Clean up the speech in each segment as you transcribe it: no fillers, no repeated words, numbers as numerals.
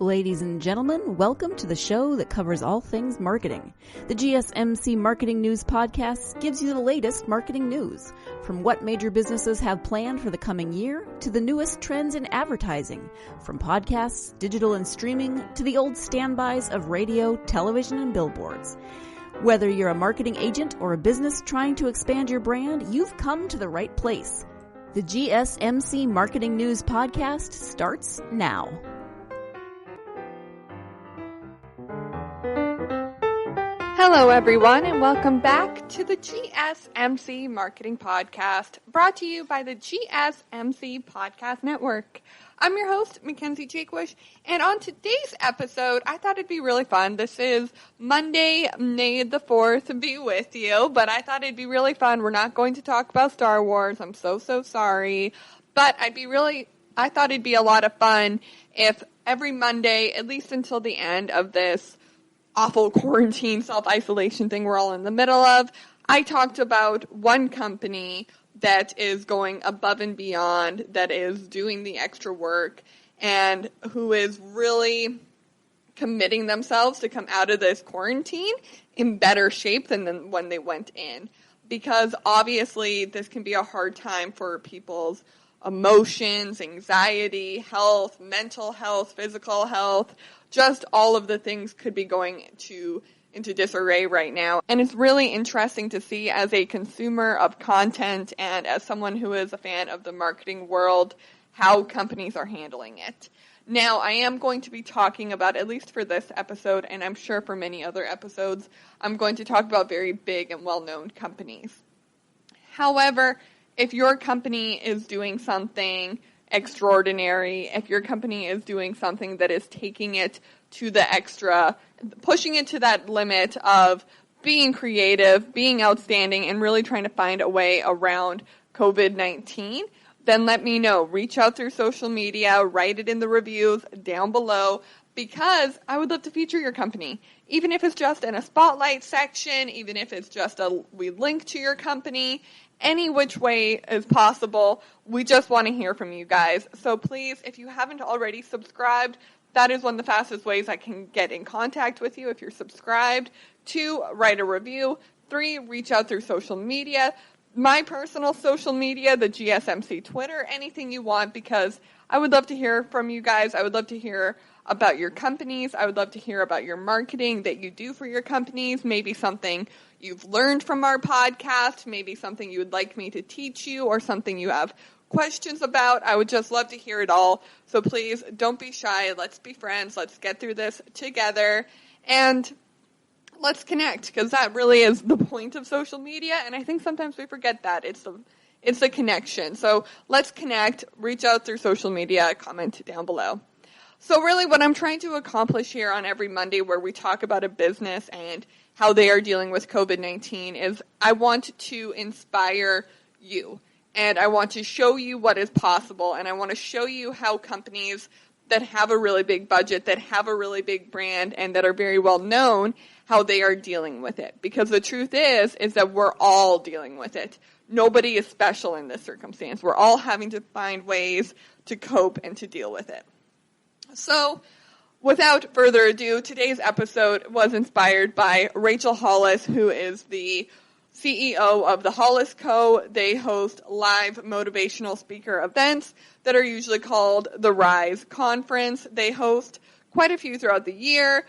Ladies and gentlemen, welcome to the show that covers all things marketing. The GSMC Marketing News Podcast gives you the latest marketing news, from what major businesses have planned for the coming year to the newest trends in advertising, from podcasts, digital and streaming, to the old standbys of radio, television, and billboards. Whether you're a marketing agent or a business trying to expand your brand, you've come to the right place. The GSMC Marketing News Podcast starts now. Hello, everyone, and welcome back to the GSMC Marketing Podcast, brought to you by the GSMC Podcast Network. I'm your host, Mackenzie, and on today's episode, I thought it'd be really fun. This is Monday, May the 4th, be with you, but I thought it'd be really fun. We're not going to talk about Star Wars. I'm so sorry, but I thought it'd be a lot of fun if every Monday, at least until the end of this awful quarantine self-isolation thing we're all in the middle of, I talked about one company that is going above and beyond, that is doing the extra work, and who is really committing themselves to come out of this quarantine in better shape than when they went in. Because obviously this can be a hard time for people's emotions, anxiety, health, mental health, physical health. Just all of the things could be going into disarray right now. And it's really interesting to see, as a consumer of content and as someone who is a fan of the marketing world, how companies are handling it. Now, I am going to be talking about, at least for this episode, and I'm sure for many other episodes, I'm going to talk about very big and well-known companies. However, if your company is doing something extraordinary, if your company is doing something that is taking it to the extra, pushing it to that limit of being creative, being outstanding, and really trying to find a way around COVID-19, then let me know. Reach out through social media, write it in the reviews down below, because I would love to feature your company. Even if it's just in a spotlight section, even if it's just we link to your company, any which way is possible. We just want to hear from you guys. So please, if you haven't already subscribed, that is one of the fastest ways I can get in contact with you if you're subscribed. 2, write a review. 3, reach out through social media. My personal social media, the GSMC Twitter, anything you want, because I would love to hear from you guys. I would love to hear about your companies. I would love to hear about your marketing that you do for your companies, maybe something you've learned from our podcast, maybe something you would like me to teach you, or something you have questions about. I would just love to hear it all. So please don't be shy. Let's be friends. Let's get through this together, and let's connect, because that really is the point of social media. And I think sometimes we forget that it's the connection. So let's connect, reach out through social media, comment down below. So really what I'm trying to accomplish here on every Monday, where we talk about a business and how they are dealing with COVID-19, is I want to inspire you. And I want to show you what is possible. And I want to show you how companies that have a really big budget, that have a really big brand, and that are very well known, how they are dealing with it. Because the truth is that we're all dealing with it. Nobody is special in this circumstance. We're all having to find ways to cope and to deal with it. So, without further ado, today's episode was inspired by Rachel Hollis, who is the CEO of the Hollis Co. They host live motivational speaker events that are usually called the Rise Conference. They host quite a few throughout the year.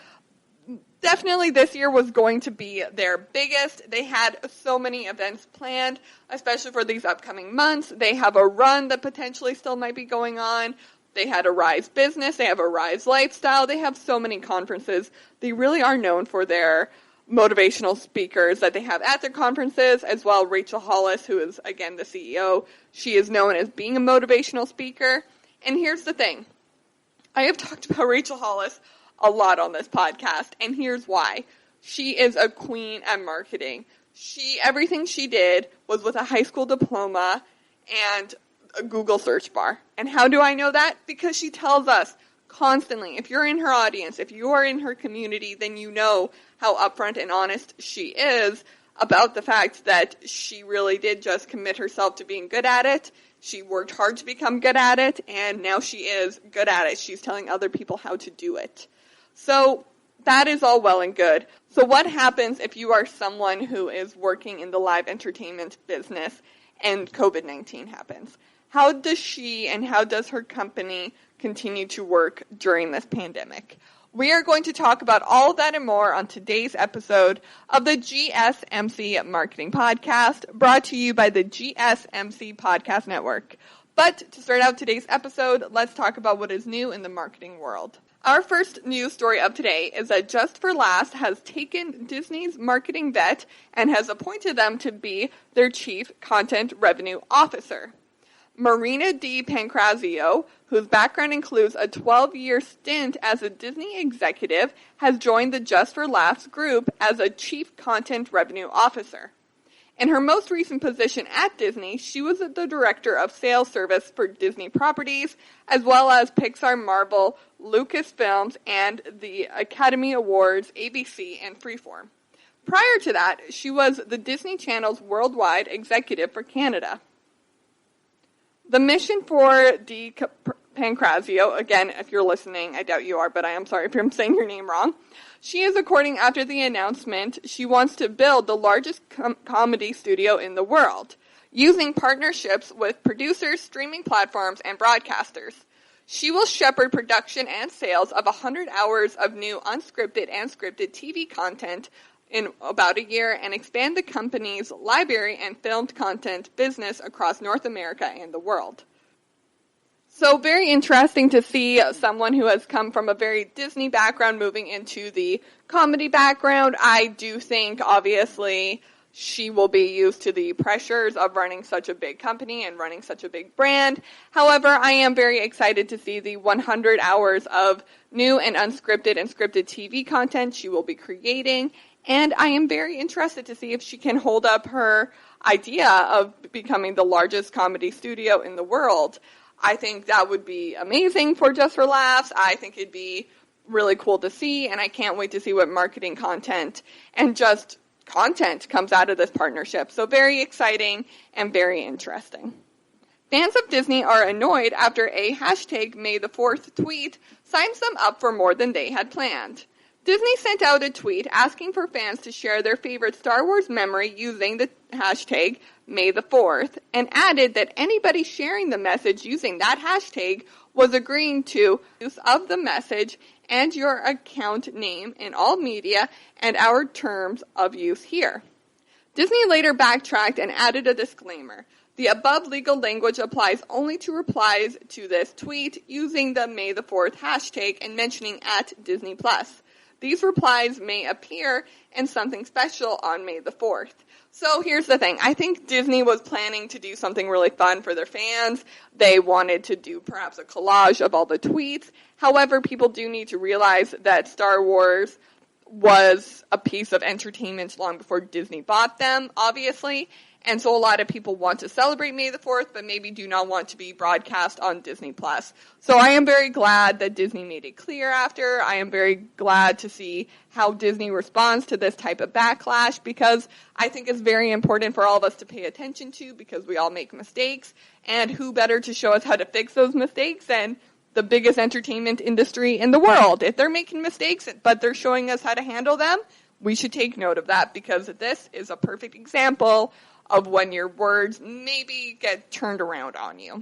Definitely this year was going to be their biggest. They had so many events planned, especially for these upcoming months. They have a run that potentially still might be going on. They had a Rise Business. They have a Rise Lifestyle. They have so many conferences. They really are known for their motivational speakers that they have at their conferences, as well. Rachel Hollis, who is, again, the CEO, she is known as being a motivational speaker. And here's the thing. I have talked about Rachel Hollis a lot on this podcast, and here's why. She is a queen at marketing. Everything she did was with a high school diploma and a Google search bar. And how do I know that? Because she tells us constantly, if you're in her audience, if you are in her community, then you know how upfront and honest she is about the fact that she really did just commit herself to being good at it. She worked hard to become good at it, and now she is good at it. She's telling other people how to do it. So that is all well and good. So what happens if you are someone who is working in the live entertainment business and COVID-19 happens? How does she and how does her company continue to work during this pandemic? We are going to talk about all of that and more on today's episode of the GSMC Marketing Podcast, brought to you by the GSMC Podcast Network. But to start out today's episode, let's talk about what is new in the marketing world. Our first news story of today is that Just for Laughs has taken Disney's marketing vet and has appointed them to be their Chief Content Revenue Officer. Marina D. Pancrazio, whose background includes a 12-year stint as a Disney executive, has joined the Just for Laughs group as a Chief Content Revenue Officer. In her most recent position at Disney, she was the Director of Sales Service for Disney properties, as well as Pixar, Marvel, Lucasfilms, and the Academy Awards, ABC, and Freeform. Prior to that, she was the Disney Channel's worldwide executive for Canada. The mission for D. Pancrazio, again, if you're listening, I doubt you are, but I am sorry if I'm saying your name wrong. She is according after the announcement, she wants to build the largest comedy studio in the world, using partnerships with producers, streaming platforms, and broadcasters. She will shepherd production and sales of 100 hours of new unscripted and scripted TV content in about a year and expand the company's library and filmed content business across North America and the world. So very interesting to see someone who has come from a very Disney background moving into the comedy background. I do think, obviously, she will be used to the pressures of running such a big company and running such a big brand. However, I am very excited to see the 100 hours of new and unscripted and scripted TV content she will be creating. And I am very interested to see if she can hold up her idea of becoming the largest comedy studio in the world. I think that would be amazing for Just for Laughs. I think it'd be really cool to see, and I can't wait to see what marketing content and just content comes out of this partnership. So very exciting and very interesting. Fans of Disney are annoyed after a hashtag May the 4th tweet signs them up for more than they had planned. Disney sent out a tweet asking for fans to share their favorite Star Wars memory using the hashtag May the 4th, and added that anybody sharing the message using that hashtag was agreeing to use of the message and your account name in all media and our terms of use here. Disney later backtracked and added a disclaimer. The above legal language applies only to replies to this tweet using the May the 4th hashtag and mentioning @Disney+. These replies may appear in something special on May the 4th. So here's the thing. I think Disney was planning to do something really fun for their fans. They wanted to do perhaps a collage of all the tweets. However, people do need to realize that Star Wars was a piece of entertainment long before Disney bought them, obviously. And so a lot of people want to celebrate May the 4th, but maybe do not want to be broadcast on Disney+. So I am very glad that Disney made it clear after. I am very glad to see how Disney responds to this type of backlash, because I think it's very important for all of us to pay attention to, because we all make mistakes. And who better to show us how to fix those mistakes than the biggest entertainment industry in the world? If they're making mistakes, but they're showing us how to handle them, we should take note of that, because this is a perfect example of when your words maybe get turned around on you.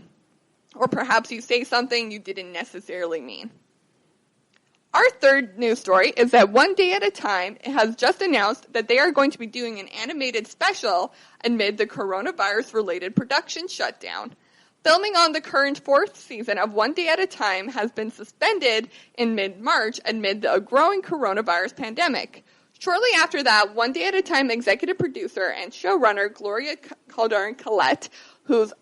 Or perhaps you say something you didn't necessarily mean. Our third news story is that One Day at a Time has just announced that they are going to be doing an animated special amid the coronavirus-related production shutdown. Filming on the current 4th season of One Day at a Time has been suspended in mid-March amid the growing coronavirus pandemic. Shortly after that, One Day at a Time executive producer and showrunner Gloria Calderon-Collette, whose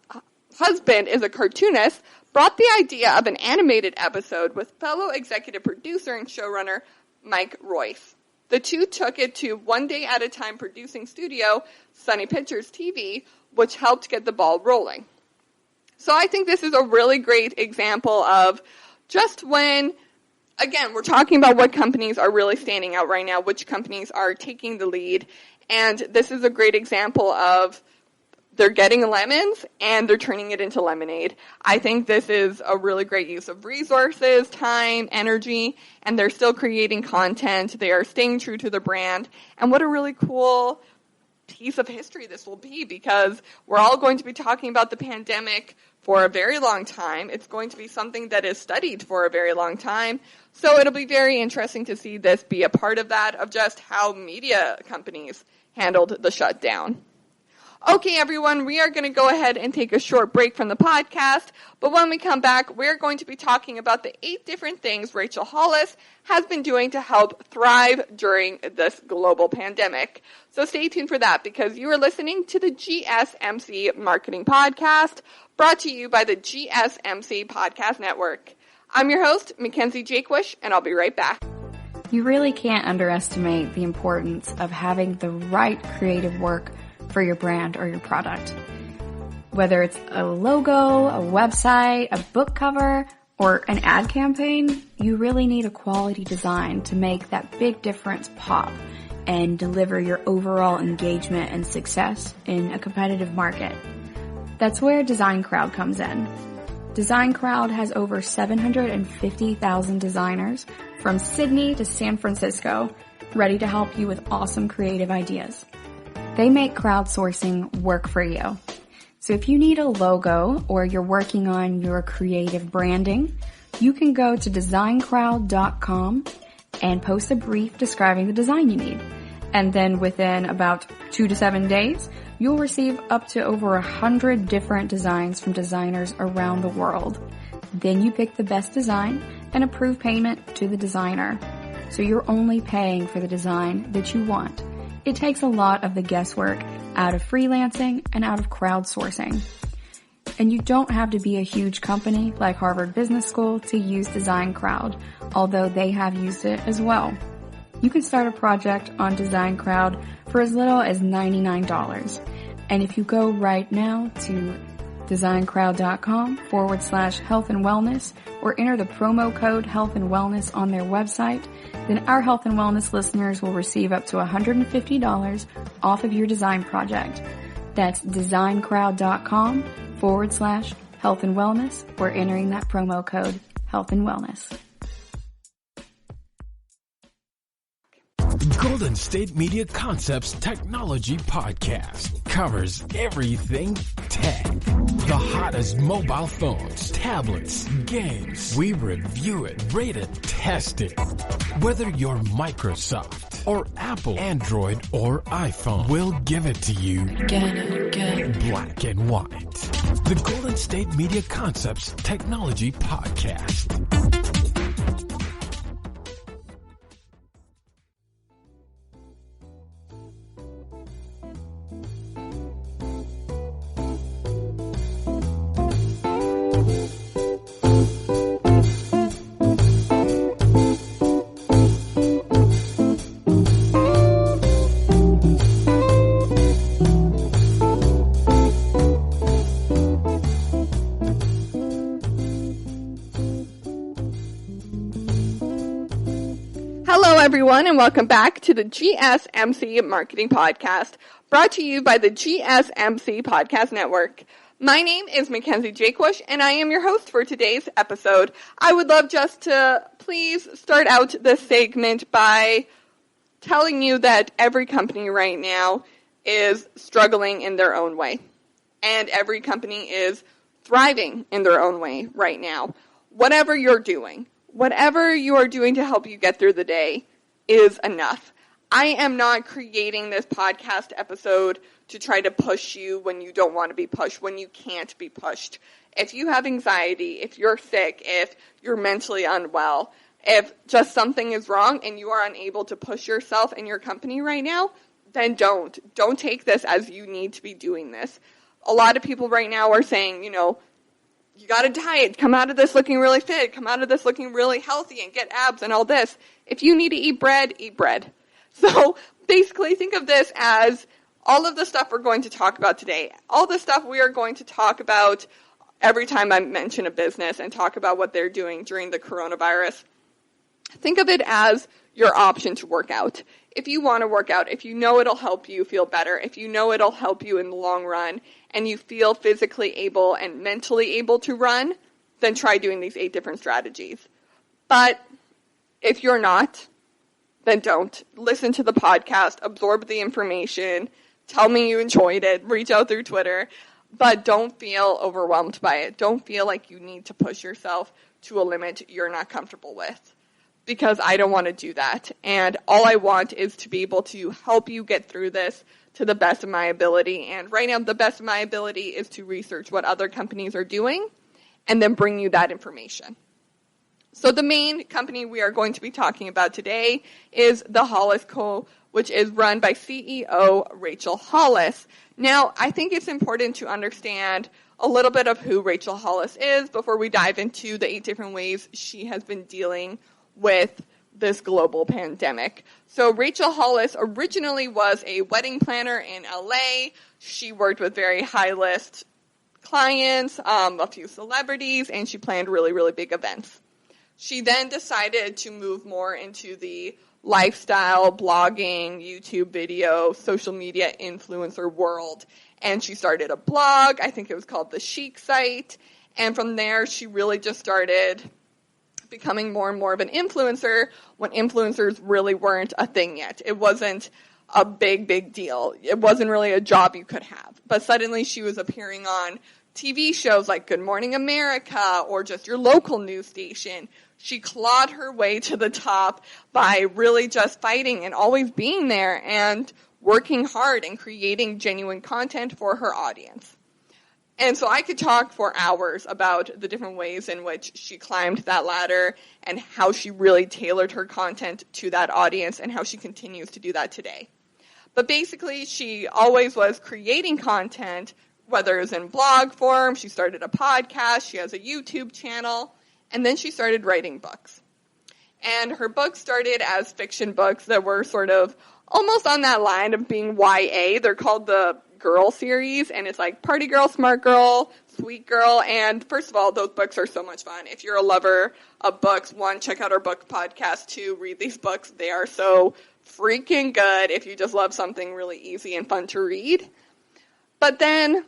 husband is a cartoonist, brought the idea of an animated episode with fellow executive producer and showrunner Mike Royce. The two took it to One Day at a Time producing studio, Sunny Pictures TV, which helped get the ball rolling. So I think this is a really great example of just when, again, we're talking about what companies are really standing out right now, which companies are taking the lead, and this is a great example of they're getting lemons and they're turning it into lemonade. I think this is a really great use of resources, time, energy, and they're still creating content. They are staying true to the brand. And what a really cool piece of history this will be, because we're all going to be talking about the pandemic for a very long time. It's going to be something that is studied for a very long time. So it'll be very interesting to see this be a part of that, of just how media companies handled the shutdown. Okay, everyone, we are going to go ahead and take a short break from the podcast, but when we come back, we're going to be talking about the 8 different things Rachel Hollis has been doing to help thrive during this global pandemic. So stay tuned for that, because you are listening to the GSMC Marketing Podcast, brought to you by the GSMC Podcast Network. I'm your host, Mackenzie Jakewish, and I'll be right back. You really can't underestimate the importance of having the right creative work for your brand or your product. Whether it's a logo, a website, a book cover, or an ad campaign, you really need a quality design to make that big difference pop and deliver your overall engagement and success in a competitive market. That's where Design Crowd comes in. Design Crowd has over 750,000 designers from Sydney to San Francisco ready to help you with awesome creative ideas. They make crowdsourcing work for you. So if you need a logo or you're working on your creative branding, you can go to designcrowd.com and post a brief describing the design you need. And then within about 2 to 7 days, you'll receive up to over 100 different designs from designers around the world. Then you pick the best design and approve payment to the designer. So you're only paying for the design that you want. It takes a lot of the guesswork out of freelancing and out of crowdsourcing. And you don't have to be a huge company like Harvard Business School to use Design Crowd, although they have used it as well. You can start a project on Design Crowd for as little as $99. And if you go right now to designcrowd.com/health and wellness or enter the promo code health and wellness on their website, then our health and wellness listeners will receive up to $150 off of your design project. That's designcrowd.com/health and wellness or entering that promo code health and wellness. Golden State Media Concepts Technology Podcast covers everything tech. The hottest mobile phones, tablets, games. We review it, rate it, test it. Whether you're Microsoft or Apple, Android or iPhone, we'll give it to you. Get it. Black and white. The Golden State Media Concepts Technology Podcast. Hello, everyone, and welcome back to the GSMC Marketing Podcast, brought to you by the GSMC Podcast Network. My name is Mackenzie Jakewish, and I am your host for today's episode. I would love just to please start out this segment by telling you that every company right now is struggling in their own way, and every company is thriving in their own way right now. Whatever you're doing, whatever you are doing to help you get through the day is enough. I am not creating this podcast episode to try to push you when you don't want to be pushed, when you can't be pushed. If you have anxiety, if you're sick, if you're mentally unwell, if just something is wrong and you are unable to push yourself in your company right now, then don't. Don't take this as you need to be doing this. A lot of people right now are saying, you got to diet, come out of this looking really fit, come out of this looking really healthy and get abs and all this. If you need to eat bread, eat bread. So basically think of this as all of the stuff we're going to talk about today, all the stuff we are going to talk about every time I mention a business and talk about what they're doing during the coronavirus. think of it as your option to work out. If you want to work out, if you know it'll help you feel better, if you know it'll help you in the long run, and you feel physically able and mentally able to run, then try doing these 8 different strategies. But if you're not, then don't. Listen to the podcast, absorb the information, tell me you enjoyed it, reach out through Twitter, but don't feel overwhelmed by it. Don't feel like you need to push yourself to a limit you're not comfortable with, because I don't want to do that. And all I want is to be able to help you get through this to the best of my ability. And right now, the best of my ability is to research what other companies are doing and then bring you that information. So the main company we are going to be talking about today is the Hollis Co, which is run by CEO Rachel Hollis. Now, I think it's important to understand a little bit of who Rachel Hollis is before we dive into the 8 different ways she has been dealing with this global pandemic. So Rachel Hollis originally was a wedding planner in LA. She worked with very high-list clients, a few celebrities, and she planned really, really big events. She then decided to move more into the lifestyle, blogging, YouTube video, social media influencer world. And she started a blog. I think it was called The Chic Site. And from there, she really just started becoming more and more of an influencer when influencers really weren't a thing yet. It wasn't a big deal. It wasn't really a job you could have. But suddenly she was appearing on TV shows like Good Morning America or just your local news station. She clawed her way to the top by really just fighting and always being there and working hard and creating genuine content for her audience. And so I could talk for hours about the different ways in which she climbed that ladder and how she really tailored her content to that audience and how she continues to do that today. But basically, she always was creating content, whether it was in blog form, she started a podcast, she has a YouTube channel, and then she started writing books. And her books started as fiction books that were sort of almost on that line of being YA. They're called the Girl series, and it's like Party Girl, Smart Girl, Sweet Girl, and first of all, those books are so much fun. If you're a lover of books, 1, check out our book podcast, 2, read these books. They are so freaking good if you just love something really easy and fun to read. But then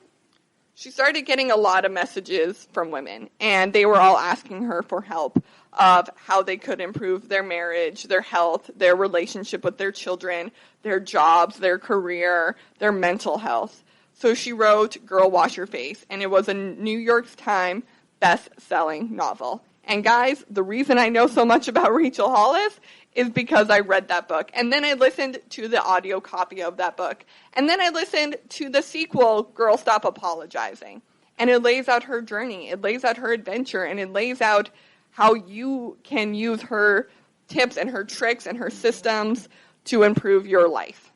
she started getting a lot of messages from women, and they were all asking her for help of how they could improve their marriage, their health, their relationship with their children, their jobs, their career, their mental health. So she wrote Girl Wash Your Face, and it was a New York Times best-selling novel. And guys, the reason I know so much about Rachel Hollis is because I read that book. And then I listened to the audio copy of that book. And then I listened to the sequel, Girl Stop Apologizing. And it lays out her journey. It lays out her adventure. And it lays out how you can use her tips and her tricks and her systems to improve your life.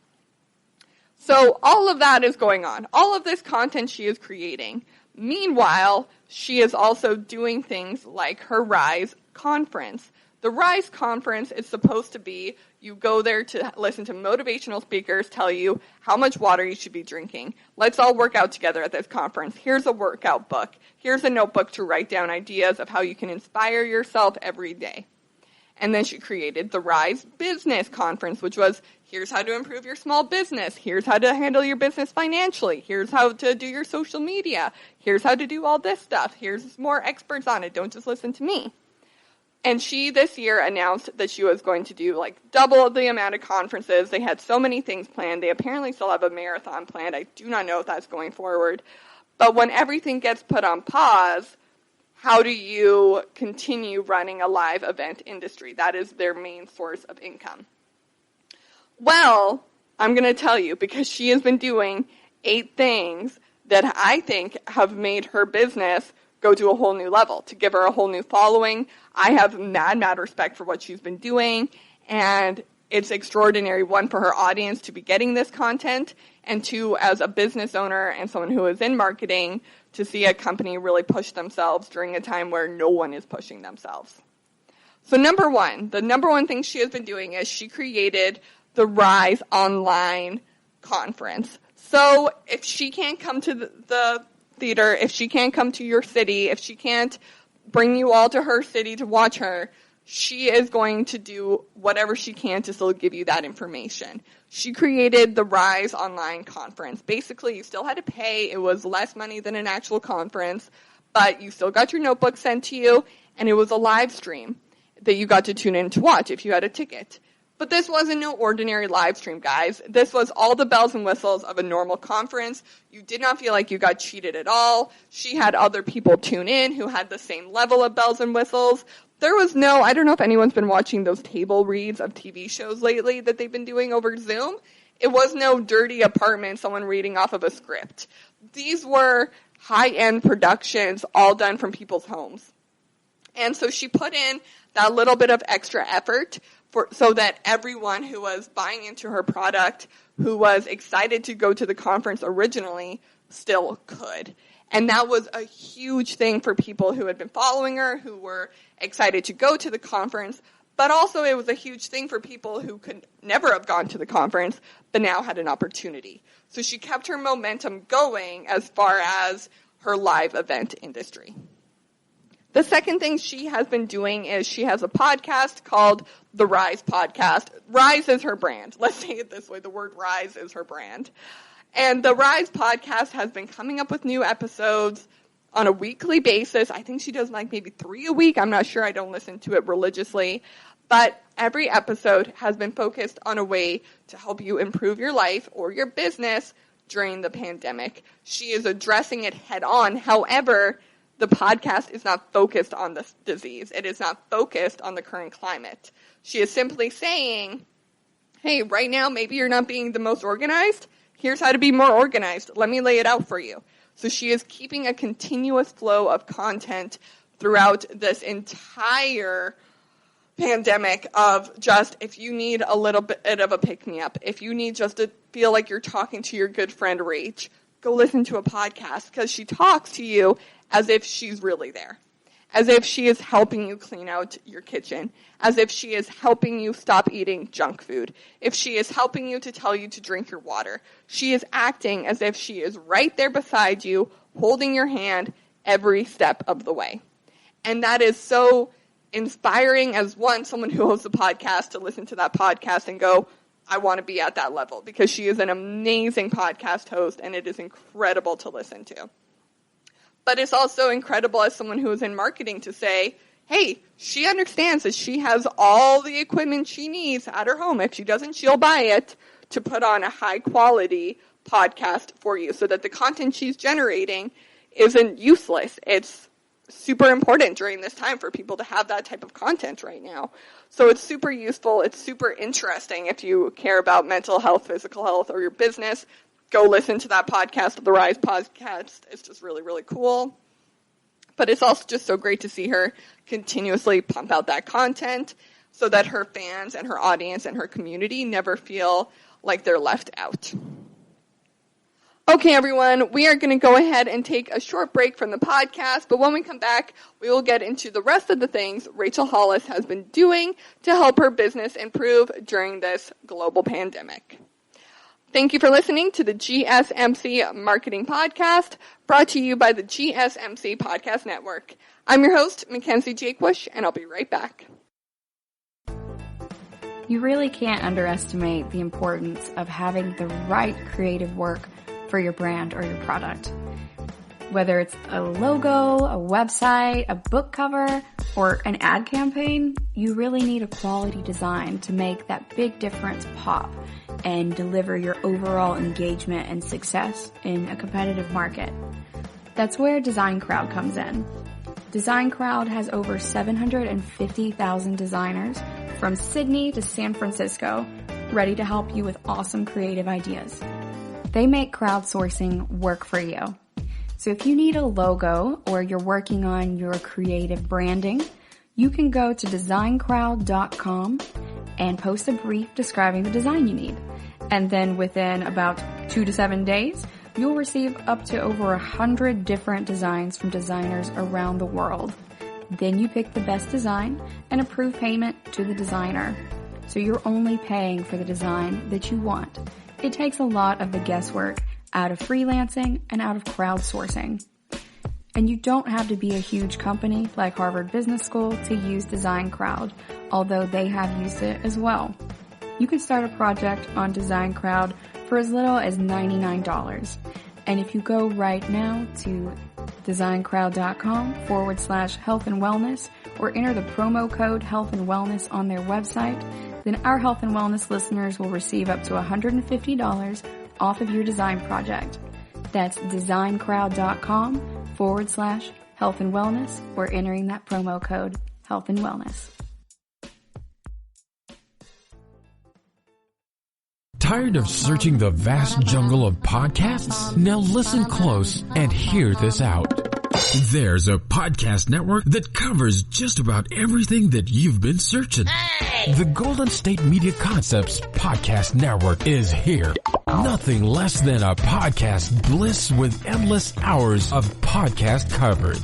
So all of that is going on. All of this content she is creating. Meanwhile, she is also doing things like her RISE conference. The RISE conference is supposed to be, you go there to listen to motivational speakers tell you how much water you should be drinking. Let's all work out together at this conference. Here's a workout book. Here's a notebook to write down ideas of how you can inspire yourself every day. And then she created the RISE Business Conference, which was, here's how to improve your small business. Here's how to handle your business financially. Here's how to do your social media. Here's how to do all this stuff. Here's more experts on it. Don't just listen to me. And she this year announced that she was going to do like double the amount of conferences. They had so many things planned. They apparently still have a marathon planned. I do not know if that's going forward. But when everything gets put on pause, how do you continue running a live event industry? That is their main source of income. Well, I'm going to tell you, because she has been doing 8 things that I think have made her business go to a whole new level, to give her a whole new following. I have mad respect for what she's been doing, and it's extraordinary, 1, for her audience to be getting this content, and 2, as a business owner and someone who is in marketing, to see a company really push themselves during a time where no one is pushing themselves. So the number one thing she has been doing is she created the RISE online conference. So if she can't come to the theater, if she can't come to your city, if she can't bring you all to her city to watch her, she is going to do whatever she can to still give you that information. She created the Rise online conference. Basically, you still had to pay. It was less money than an actual conference, but you still got your notebook sent to you, and it was a live stream that you got to tune in to watch if you had a ticket. But this wasn't no ordinary live stream, guys. This was all the bells and whistles of a normal conference. You did not feel like you got cheated at all. She had other people tune in who had the same level of bells and whistles. There was no, I don't know if anyone's been watching those table reads of TV shows lately that they've been doing over Zoom. It was no dirty apartment, someone reading off of a script. These were high-end productions all done from people's homes. And so she put in that little bit of extra effort so that everyone who was buying into her product, who was excited to go to the conference originally, still could. And that was a huge thing for people who had been following her, who were excited to go to the conference, but also it was a huge thing for people who could never have gone to the conference, but now had an opportunity. So she kept her momentum going as far as her live event industry. The second thing she has been doing is she has a podcast called The Rise Podcast. Rise is her brand. Let's say it this way. The word Rise is her brand. And the Rise Podcast has been coming up with new episodes on a weekly basis. I think she does like maybe 3 a week. I'm not sure. I don't listen to it religiously. But every episode has been focused on a way to help you improve your life or your business during the pandemic. She is addressing it head on. However, the podcast is not focused on this disease. It is not focused on the current climate. She is simply saying, hey, right now maybe you're not being the most organized. Here's how to be more organized. Let me lay it out for you. So she is keeping a continuous flow of content throughout this entire pandemic of just, if you need a little bit of a pick-me-up, if you need just to feel like you're talking to your good friend Rach, go listen to a podcast, because she talks to you as if she's really there, as if she is helping you clean out your kitchen, as if she is helping you stop eating junk food, if she is helping you to tell you to drink your water. She is acting as if she is right there beside you, holding your hand every step of the way. And that is so inspiring as someone who hosts a podcast, to listen to that podcast and go, I want to be at that level, because she is an amazing podcast host and it is incredible to listen to. But it's also incredible as someone who is in marketing to say, hey, she understands that she has all the equipment she needs at her home. If she doesn't, she'll buy it to put on a high quality podcast for you so that the content she's generating isn't useless. It's super important during this time for people to have that type of content right now. So it's super useful. It's super interesting if you care about mental health, physical health, or your business. Go listen to that podcast, the Rise Podcast. It's just really, really cool. But it's also just so great to see her continuously pump out that content so that her fans and her audience and her community never feel like they're left out. Okay, everyone, we are going to go ahead and take a short break from the podcast, but when we come back, we will get into the rest of the things Rachel Hollis has been doing to help her business improve during this global pandemic. Thank you for listening to the GSMC Marketing Podcast, brought to you by the GSMC Podcast Network. I'm your host, Mackenzie Jakewish, and I'll be right back. You really can't underestimate the importance of having the right creative work for your brand or your product. Whether it's a logo, a website, a book cover, or an ad campaign, you really need a quality design to make that big difference pop and deliver your overall engagement and success in a competitive market. That's where Design Crowd comes in. Design Crowd has over 750,000 designers from Sydney to San Francisco ready to help you with awesome creative ideas. They make crowdsourcing work for you. So if you need a logo or you're working on your creative branding, you can go to designcrowd.com and post a brief describing the design you need. And then within about 2 to 7 days, you'll receive up to over 100 different designs from designers around the world. Then you pick the best design and approve payment to the designer. So you're only paying for the design that you want. It takes a lot of the guesswork out of freelancing and out of crowdsourcing. And you don't have to be a huge company like Harvard Business School to use Design Crowd, although they have used it as well. You can start a project on Design Crowd for as little as $99. And if you go right now to designcrowd.com/health and wellness or enter the promo code health and wellness on their website, then our health and wellness listeners will receive up to $150 off of your design project. That's designcrowd.com/health and wellness or entering that promo code health and wellness. Tired of searching the vast jungle of podcasts? Now listen close and hear this out. There's a podcast network that covers just about everything that you've been searching. Hey! The Golden State Media Concepts Podcast Network is here. Nothing less than a podcast bliss with endless hours of podcast coverage.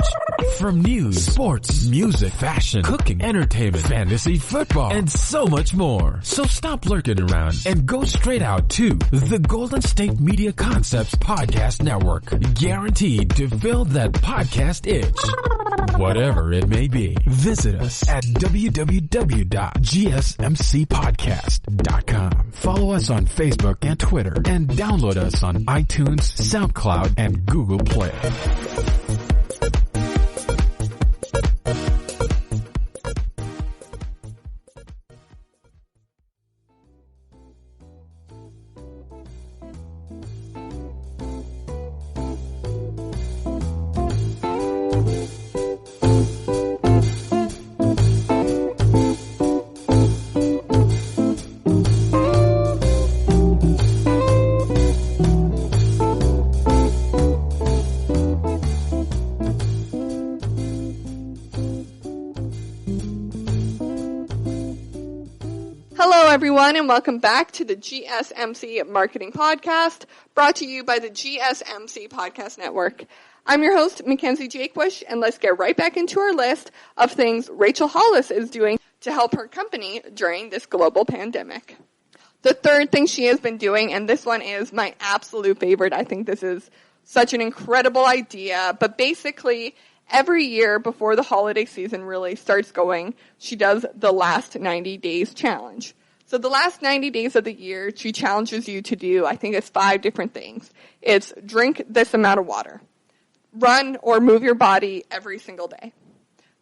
From news, sports, music, fashion, cooking, entertainment, fantasy, football, and so much more. So stop lurking around and go straight out to the Golden State Media Concepts Podcast Network. Guaranteed to fill that podcast itch. Whatever it may be. Visit us at www.gsmcpodcast.com. Follow us on Facebook and Twitter and download us on iTunes, SoundCloud, and Google Play. Hello, everyone, and welcome back to the GSMC Marketing Podcast, brought to you by the GSMC Podcast Network. I'm your host, Mackenzie Jakewish, and let's get right back into our list of things Rachel Hollis is doing to help her company during this global pandemic. The third thing she has been doing, and this one is my absolute favorite. I think this is such an incredible idea, but basically every year before the holiday season really starts going, she does the last 90 days challenge. So the last 90 days of the year, she challenges you to do, I think it's 5 different things. It's drink this amount of water, run or move your body every single day,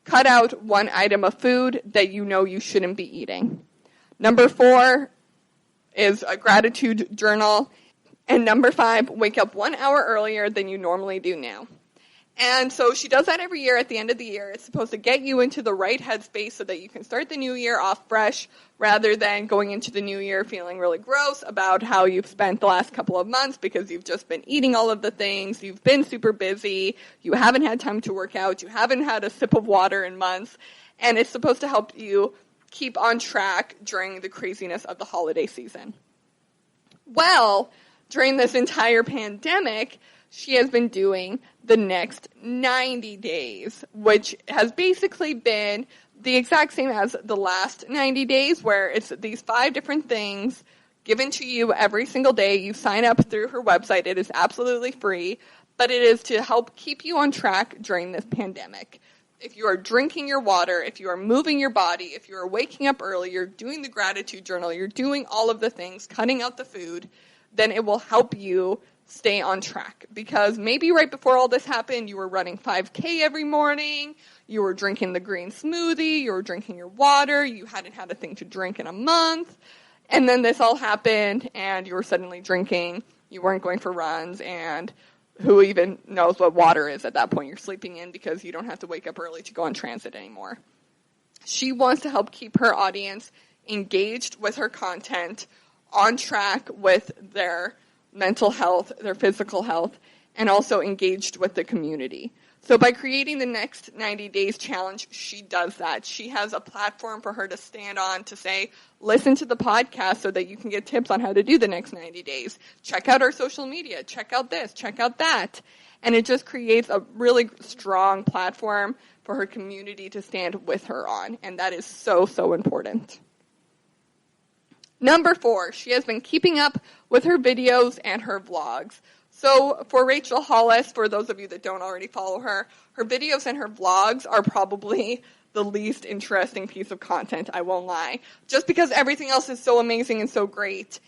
cut out 1 item of food that you know you shouldn't be eating. Number 4 is a gratitude journal. And number 5, wake up 1 hour earlier than you normally do now. And so she does that every year at the end of the year. It's supposed to get you into the right headspace so that you can start the new year off fresh rather than going into the new year feeling really gross about how you've spent the last couple of months because you've just been eating all of the things, you've been super busy, you haven't had time to work out, you haven't had a sip of water in months, and it's supposed to help you keep on track during the craziness of the holiday season. Well, during this entire pandemic, she has been doing the next 90 days, which has basically been the exact same as the last 90 days, where it's these 5 different things given to you every single day. You sign up through her website. It is absolutely free, but it is to help keep you on track during this pandemic. If you are drinking your water, if you are moving your body, if you are waking up early, you're doing the gratitude journal, you're doing all of the things, cutting out the food, then it will help you stay on track. Because maybe right before all this happened, you were running 5K every morning, you were drinking the green smoothie, you were drinking your water, you hadn't had a thing to drink in a month, and then this all happened, and you were suddenly drinking, you weren't going for runs, and who even knows what water is at that point? You're sleeping in because you don't have to wake up early to go on transit anymore. She wants to help keep her audience engaged with her content, on track with their mental health, their physical health, and also engaged with the community. So by creating the next 90 days challenge, she does that. She has a platform for her to stand on to say, listen to the podcast so that you can get tips on how to do the next 90 days. Check out our social media. Check out this. Check out that. And it just creates a really strong platform for her community to stand with her on. And that is so, so important. Number 4, she has been keeping up with her videos and her vlogs. So for Rachel Hollis, for those of you that don't already follow her, her videos and her vlogs are probably the least interesting piece of content, I won't lie. Just because everything else is so amazing and so great.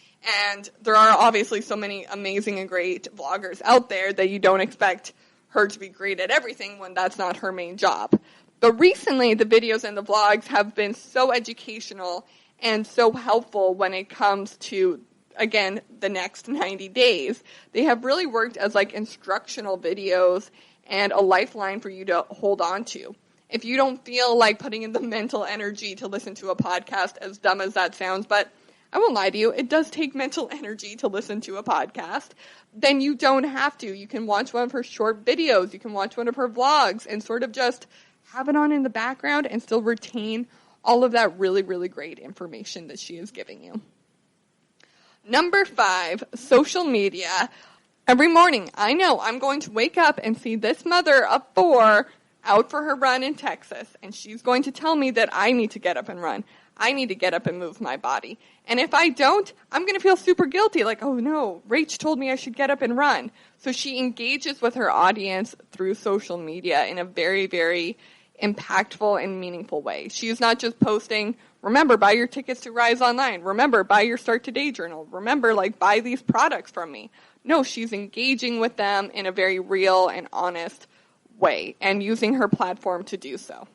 And there are obviously so many amazing and great vloggers out there that you don't expect her to be great at everything when that's not her main job. But recently, the videos and the vlogs have been so educational and so helpful when it comes to, again, the next 90 days. They have really worked as like instructional videos and a lifeline for you to hold on to. If you don't feel like putting in the mental energy to listen to a podcast, as dumb as that sounds, but I won't lie to you, it does take mental energy to listen to a podcast, then you don't have to. You can watch one of her short videos, you can watch one of her vlogs, and sort of just have it on in the background and still retain all of that really, really great information that she is giving you. Number 5, social media. Every morning, I know I'm going to wake up and see this mother of 4 out for her run in Texas, and she's going to tell me that I need to get up and run. I need to get up and move my body. And if I don't, I'm going to feel super guilty, like, oh no, Rach told me I should get up and run. So she engages with her audience through social media in a very, very impactful and meaningful way. She is not just posting, remember, buy your tickets to Rise Online. Remember, buy your Start Today journal. Remember, like, buy these products from me. No, she's engaging with them in a very real and honest way and using her platform to do so.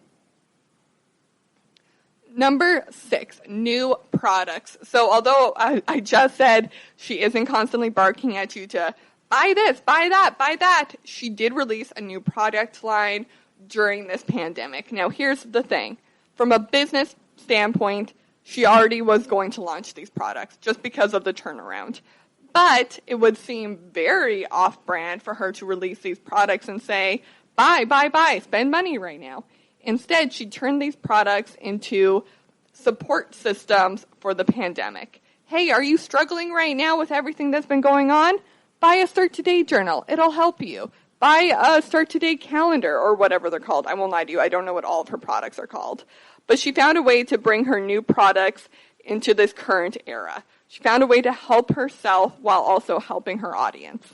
Number 6, new products. So although I just said she isn't constantly barking at you to buy this, buy that, buy that, she did release a new product line during this pandemic. Now here's the thing. From a business standpoint, she already was going to launch these products just because of the turnaround. But it would seem very off-brand for her to release these products and say, buy, spend money right now. Instead, she turned these products into support systems for the pandemic. Hey, are you struggling right now with everything that's been going on? Buy a Start Today journal. It'll help you. Buy a Start Today calendar or whatever they're called. I won't lie to you. I don't know what all of her products are called. But she found a way to bring her new products into this current era. She found a way to help herself while also helping her audience.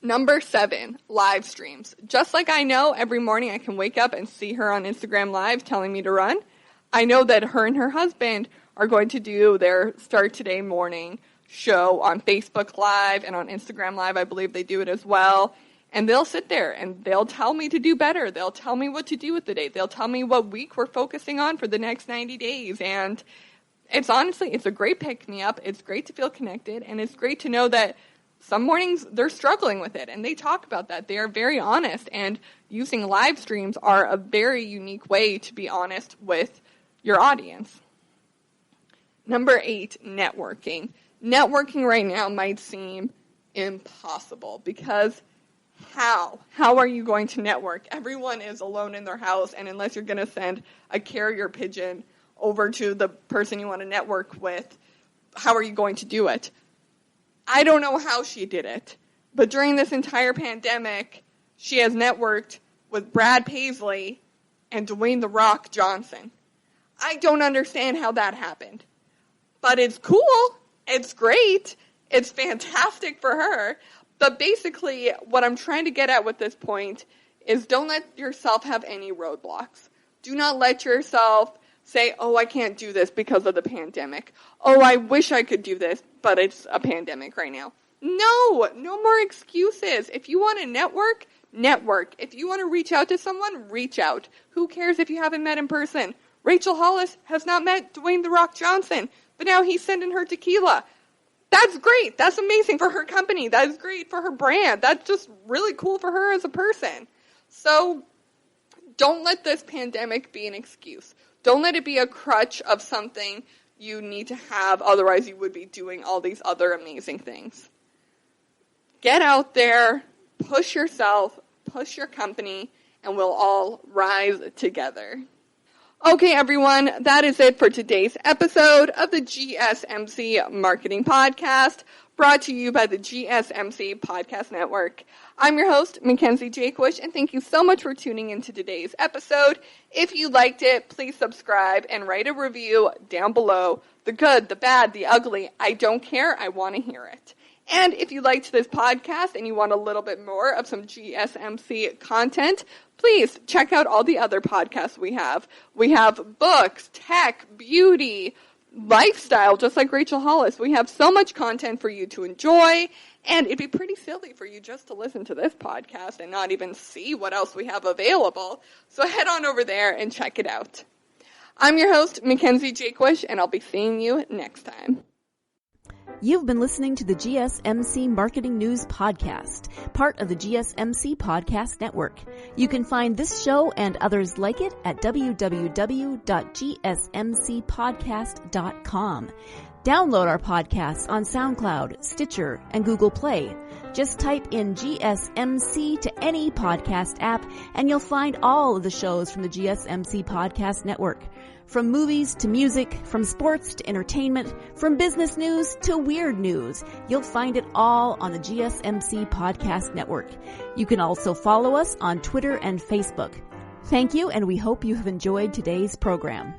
Number 7, live streams. Just like I know every morning I can wake up and see her on Instagram Live telling me to run, I know that her and her husband are going to do their Start Today morning show on Facebook Live and on Instagram Live. I believe they do it as well. And they'll sit there and they'll tell me to do better. They'll tell me what to do with the day. They'll tell me what week we're focusing on for the next 90 days. And it's a great pick-me-up. It's great to feel connected. And it's great to know that some mornings they're struggling with it, and they talk about that. They are very honest, and using live streams are a very unique way to be honest with your audience. Number 8, networking. Networking right now might seem impossible because how? How are you going to network? Everyone is alone in their house, and unless you're going to send a carrier pigeon over to the person you want to network with, how are you going to do it? I don't know how she did it, but during this entire pandemic, she has networked with Brad Paisley and Dwayne "The Rock" Johnson. I don't understand how that happened, but it's cool. It's great. It's fantastic for her. But basically, what I'm trying to get at with this point is don't let yourself have any roadblocks. Do not let yourself say, oh, I can't do this because of the pandemic. Oh, I wish I could do this, but it's a pandemic right now. No more excuses. If you want to network, network. If you want to reach out to someone, reach out. Who cares if you haven't met in person? Rachel Hollis has not met Dwayne "The Rock" Johnson, but now he's sending her tequila. That's great. That's amazing for her company. That is great for her brand. That's just really cool for her as a person. So don't let this pandemic be an excuse. Don't let it be a crutch of something you need to have, otherwise you would be doing all these other amazing things. Get out there, push yourself, push your company, and we'll all rise together. Okay, everyone, that is it for today's episode of the GSMC Marketing Podcast, brought to you by the GSMC Podcast Network. I'm your host, Mackenzie Jaquish, and thank you so much for tuning into today's episode. If you liked it, please subscribe and write a review down below. The good, the bad, the ugly, I don't care. I want to hear it. And if you liked this podcast and you want a little bit more of some GSMC content, please check out all the other podcasts we have. We have books, tech, beauty, lifestyle, just like Rachel Hollis. We have so much content for you to enjoy, and it'd be pretty silly for you just to listen to this podcast and not even see what else we have available. So head on over there and check it out. I'm your host, Mackenzie Jaquish, and I'll be seeing you next time. You've been listening to the GSMC Marketing News Podcast, part of the GSMC Podcast Network. You can find this show and others like it at www.gsmcpodcast.com. Download our podcasts on SoundCloud, Stitcher, and Google Play. Just type in GSMC to any podcast app, and you'll find all of the shows from the GSMC Podcast Network. From movies to music, from sports to entertainment, from business news to weird news, you'll find it all on the GSMC Podcast Network. You can also follow us on Twitter and Facebook. Thank you, and we hope you have enjoyed today's program.